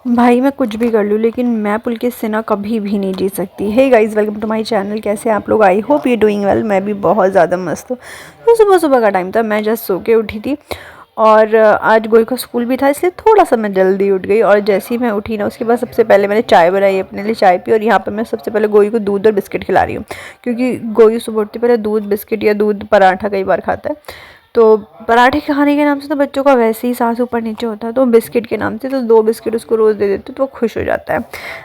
भाई मैं कुछ भी कर लूँ लेकिन मैं पुलकित से ना कभी भी नहीं जीत सकती। Hey guys, welcome to my channel. कैसे हैं आप लोग? I hope you doing well. मैं भी बहुत ज़्यादा मस्त हूँ। तो सुबह सुबह का टाइम था, मैं जस्ट सो के उठी थी और आज गोई का स्कूल भी था, इसलिए थोड़ा सा मैं जल्दी उठ गई। और जैसे ही मैं उठी ना, उसके बाद सबसे पहले मैंने चाय बनाई, अपने लिए चाय पी। और यहाँ पर मैं सबसे पहले गोई को दूध और बिस्किट खिला रही हूँ, क्योंकि गोई सुबह उठते पहले दूध बिस्किट या दूध पराठा कई बार खाता है। तो पराठे खाने के नाम से तो बच्चों का वैसे ही सांस ऊपर नीचे होता है, तो बिस्किट के नाम से तो 2 बिस्किट उसको रोज़ दे देते तो वो खुश हो जाता है।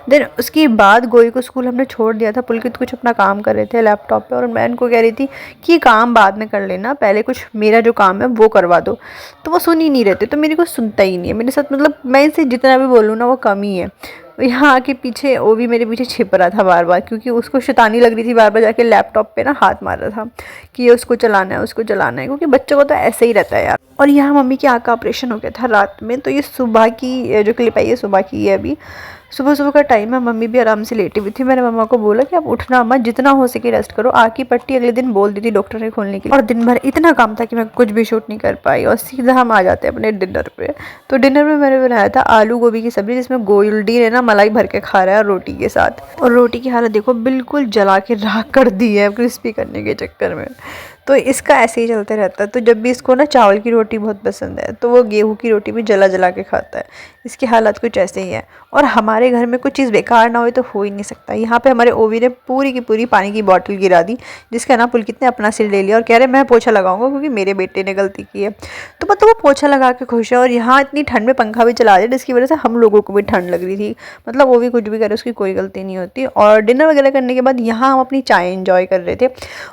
देन उसके बाद गोई को स्कूल हमने छोड़ दिया था। पुलकित कुछ अपना काम कर रहे थे लैपटॉप पे, और मैं इनको कह रही थी कि ये काम बाद में कर लेना, पहले कुछ मेरा जो काम है वो करवा दो। तो वो सुन ही नहीं रहते, तो मेरी को सुनता ही नहीं है मेरे साथ। मतलब मैं इनसे जितना भी बोलूँ ना वो कम ही है। यहाँ आके पीछे वो भी मेरे पीछे छिप रहा था बार बार, क्योंकि उसको शैतानी लग रही थी बार बार जाके लैपटॉप पे ना हाथ मार रहा था कि ये उसको चलाना है, उसको चलाना है, क्योंकि बच्चों को तो ऐसे ही रहता है यार। और यहाँ मम्मी की आँख का ऑपरेशन हो गया था रात में, तो ये सुबह की जो क्लिप आई है सुबह की है। अभी सुबह सुबह का टाइम है, मम्मी भी आराम से लेटी हुई थी। मैंने मम्मा को बोला कि आप उठना मत, जितना हो सके रेस्ट करो। आँख की पट्टी अगले दिन बोल दी थी डॉक्टर ने खोलने के लिए, और दिन भर इतना काम था कि मैं कुछ भी शूट नहीं कर पाई। और सीधा हम आ जाते हैं अपने डिनर पे। तो डिनर में मैंने बनाया था आलू गोभी की सब्ज़ी, जिसमें गोल्डी ने ना मलाई भर के खा रहा है रोटी के साथ। और रोटी की हालत देखो, बिल्कुल जला के राख कर दी है क्रिस्पी करने के चक्कर में। तो इसका ऐसे ही चलते रहता है। तो जब भी इसको ना चावल की रोटी बहुत पसंद है, तो वो गेहूं की रोटी भी जला जला के खाता है। इसकी हालत कुछ ऐसे ही है। और हमारे घर में कुछ चीज़ बेकार ना हो तो हो ही नहीं सकता। यहाँ पे हमारे ओवी ने पूरी की पूरी पानी की बोतल गिरा दी, जिसका ना पुलकित ने अपना सिर ले लिया और कह रहे मैं पोछा लगाऊंगा क्योंकि मेरे बेटे ने गलती की है। तो मतलब वो पोछा लगा के खुश है। और यहाँ इतनी ठंड में पंखा भी चला दिया, जिसकी वजह से हम लोगों को भी ठंड लग रही थी। मतलब वो भी कुछ भी करे, उसकी कोई गलती नहीं होती। और डिनर वगैरह करने के बाद यहाँ हम अपनी चाय एंजॉय कर रहे थे।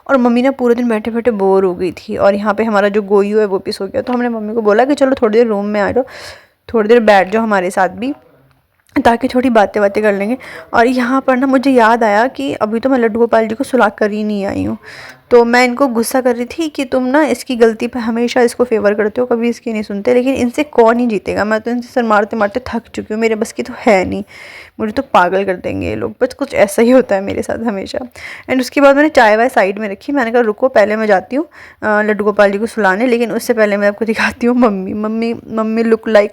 और मम्मी ने पूरे दिन बैठे बैठे बोर हो गई थी, और यहाँ पे हमारा जो गोयू है वो भी सो गया। तो हमने मम्मी को बोला कि चलो थोड़ी देर रूम में आ जाओ, थोड़ी देर बैठ जाओ हमारे साथ भी, ताकि थोड़ी बातें बातें कर लेंगे। और यहाँ पर ना मुझे याद आया कि अभी तो मैं लड्डू गोपाल जी को सुला कर ही नहीं आई हूँ। तो मैं इनको गुस्सा कर रही थी कि तुम ना इसकी गलती पे हमेशा इसको फेवर करते हो, कभी इसकी नहीं सुनते। लेकिन इनसे कौन ही जीतेगा, मैं तो इनसे सर मारते मारते थक चुकी हूँ, मेरे बस की तो है नहीं। मुझे तो पागल कर देंगे ये लोग। बस कुछ ऐसा ही होता है मेरे साथ हमेशा। एंड उसके बाद मैंने चाय वाय साइड में रखी। मैंने कहा रुको, पहले मैं जाती हूँ लड्डू गोपाल जी को सुलाने, लेकिन उससे पहले मैं आपको दिखाती हूँ mummy. Mummy mummy look like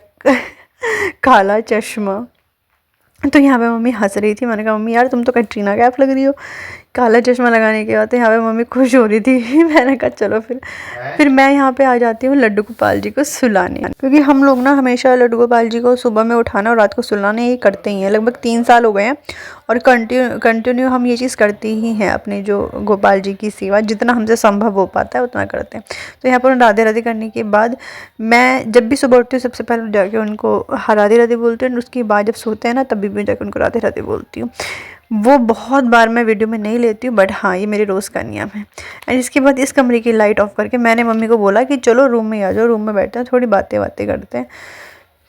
काला चश्मा। तो यहाँ पे मम्मी हंस रही थी। मैंने कहा मम्मी यार तुम तो कैटरीना कैफ लग रही हो काला चश्मा लगाने के बाद। तो यहाँ पे मम्मी खुश हो रही थी। मैंने कहा चलो फिर मैं यहाँ पे आ जाती हूँ लड्डू गोपाल जी को सुलाने, क्योंकि हम लोग ना हमेशा लड्डू गोपाल जी को सुबह में उठाना और रात को सुलाना ही करते ही हैं। लगभग 3 साल हो गए हैं, और कंटिन्यू हम ये चीज़ करते ही हैं। अपने जो गोपाल जी की सेवा जितना हमसे संभव हो पाता है उतना करते हैं। तो यहाँ पर राधे राधे करने के बाद मैं जब भी सुबह उठती हूँ सबसे पहले जाके उनको राधे राधे बोलती हूँ। उसके बाद जब सोते हैं ना तभी भी जाके उनको राधे राधे बोलती हूँ। वो बहुत बार मैं वीडियो में नहीं लेती हूँ, बट हाँ ये मेरे रोज़ का नियम है। एंड इसके बाद इस कमरे की लाइट ऑफ करके मैंने मम्मी को बोला कि चलो रूम में आ जाओ, रूम में बैठते हैं थोड़ी बातें बातें करते हैं।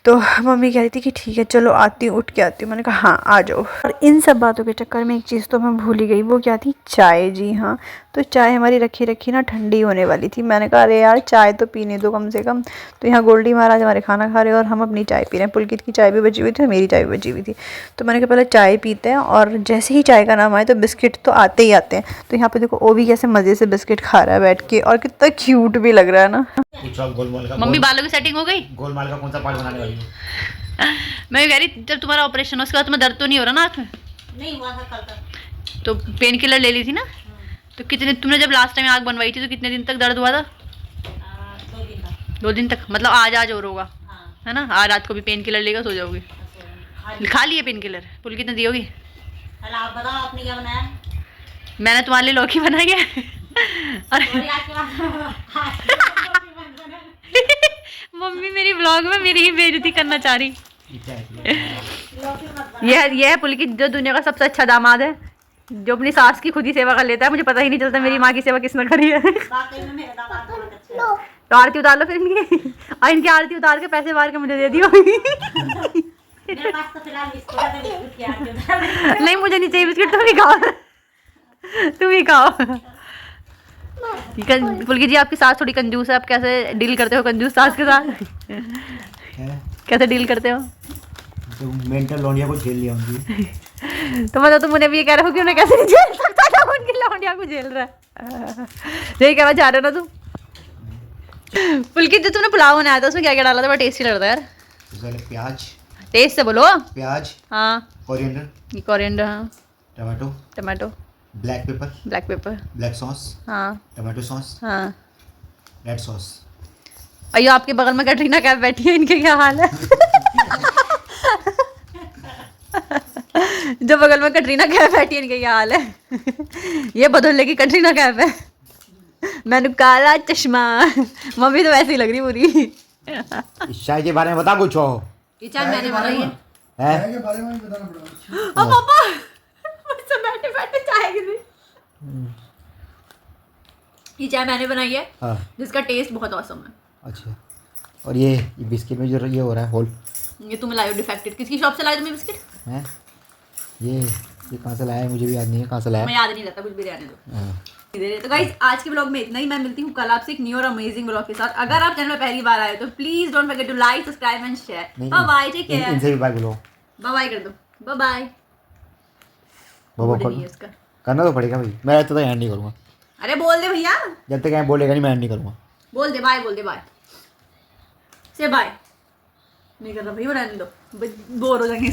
तो मम्मी कह रही थी कि ठीक है चलो आती हूँ, उठ के आती हूँ। मैंने कहा हाँ आ जाओ। और इन सब बातों के चक्कर में एक चीज़ तो मैं भूल ही गई, वो क्या थी? चाय। जी हाँ, तो चाय हमारी रखी रखी ना ठंडी होने वाली थी। मैंने कहा अरे यार चाय तो पीने दो कम से कम। तो यहाँ गोल्डी महाराज हमारे खाना खा रहे हैं और हम अपनी चाय पी रहे हैं। पुलकित की चाय भी बची हुई थी, मेरी चाय भी बची हुई थी। तो मैंने कहा पहले चाय पीते हैं, और जैसे ही चाय का नाम आए तो बिस्किट तो आते ही आते हैं। तो यहाँ पे देखो वो भी कैसे मज़े से बिस्किट खा रहा है बैठ के, और कितना क्यूट भी लग रहा है ना। मम्मी बालों की सेटिंग हो गई? गोलमाल का कौन सा पार्ट बनाने वाली हो? मैं कह रही जब तुम्हारा ऑपरेशन हो उसके बाद तुम्हें दर्द तो नहीं हो रहा ना हाथ में? नहीं हुआ था कल तक। तो पेन किलर ले ली थी ना? तो कितने, तुमने जब लास्ट टाइम आँख बनवाई थी तो कितने दिन तक दर्द हुआ था? 2 दिन तक। 2 दिन तक, मतलब आज आज और होगा। हाँ। है ना? आज रात को भी पेन किलर लेकर सो जाओगी। खा लिए पेन किलर? पुल कितने दी होगी? कल आप बताओ आपने क्या बनाया? मैंने तुम्हारे लिए लौकी बनाई है। सॉरी, आज के बाद मम्मी मेरी ब्लॉग में मेरी ही बेइज्जती करना चाह रही। लौकी मत बना। यह है पुलकित, जो दुनिया का सबसे अच्छा दामाद है, जो अपनी सास की खुद ही सेवा कर लेता है। मुझे पता ही नहीं चलता मेरी माँ की सेवा किसने करी है। वाकई में मेरे दामाद बहुत अच्छे हैं। तो आरती उतार लो फिर इनकी, और इनकी आरती उतार के पैसे मार के मुझे दे दियो। मेरे पास तो फिलहाल बिस्कुट है, तो बिस्कुट की आरती उतार। नहीं मुझे नहीं चाहिए बिस्किट, तुम ही खाओ, तुम ही खाओ। पुलकित जी आपकी सास थोड़ी कंजूस है, आप कैसे डील करते हो कंजूस सास के साथ? कैसे डील करते हो? तो मेंटल लौंडिया को झेल लिया उनकी। तो मतलब तुम उन्हें भी ये कह रहे हो कि उन्हें कैसे नहीं झेल सकता था, उनकी लौंडिया को झेल रहा है। यही कहना चाह रहे हो ना तुम? पुलकित जो तुमने पुलाव बनाया था उसमें क्या क्या डाला था? बड़ा टेस्टी लग रहा था यार। पहले प्याज, टेस्ट से बोलो। प्याज, हाँ कोरिएंडर, ये कोरिएंडर, हाँ tomato, tomato, black pepper, black pepper, black sauce, हाँ टमाटो सॉस, हाँ। Red sauce. अयो आपके बगल में कैटरीना कैफ बैठी है, इनके क्या हाल है? जो बगल में कैटरीना कैफ बैठी है, इनके क्या हाल है? ये बदल लेगी कैटरीना कैफ है। मैंने काला चश्मा। मम्मी तो वैसे ही लग रही पूरी। इस चाय के बारे में बता कुछ हो। ये चाय मैंने बनाई है। हैं? के बारे में भी बताना पड़ेगा। ओ पापा, मुझसे बैठे बैठे चाय गिरी। ये चाय मैंने बनाई है, हाँ जिसका टेस्ट बहुत औसम है। अच्छा। और ये बिस्किट में जो ये हो रहा है होल ये तुम लाए हो डिफेक्टेड। किसकी शॉप से लाए तुमने बिस्किट? है, ये कहाँ से लाया है मुझे भी याद नहीं है कहाँ से लाया मैं है। याद नहीं रहता, कुछ भी रहने दो। हाँ। तो गाइस आज के ब्लॉग में इतना ही। मैं मिलती हूँ कल आपसे एक न्यू और अमेजिंग ब्लॉग के साथ। अगर आप चैनल में पहली बार आए तो please don't forget to like, subscribe and share. Bye bye, take care. इनसे भी बाय बोलो। बाय बाय कर दो। Bye bye. बाबा इसका करना तो पड़ेगा भाई, मैं तो एंड नहीं करूँगा अरे बोल दे भैया, जब तक मैं बोलेगा नहीं मैं एंड नहीं करूँगा। बोल दे बाय, बोल दे बाय से बाय। नहीं कर रहा भैया, रहने दो, बोर हो जाएंगे।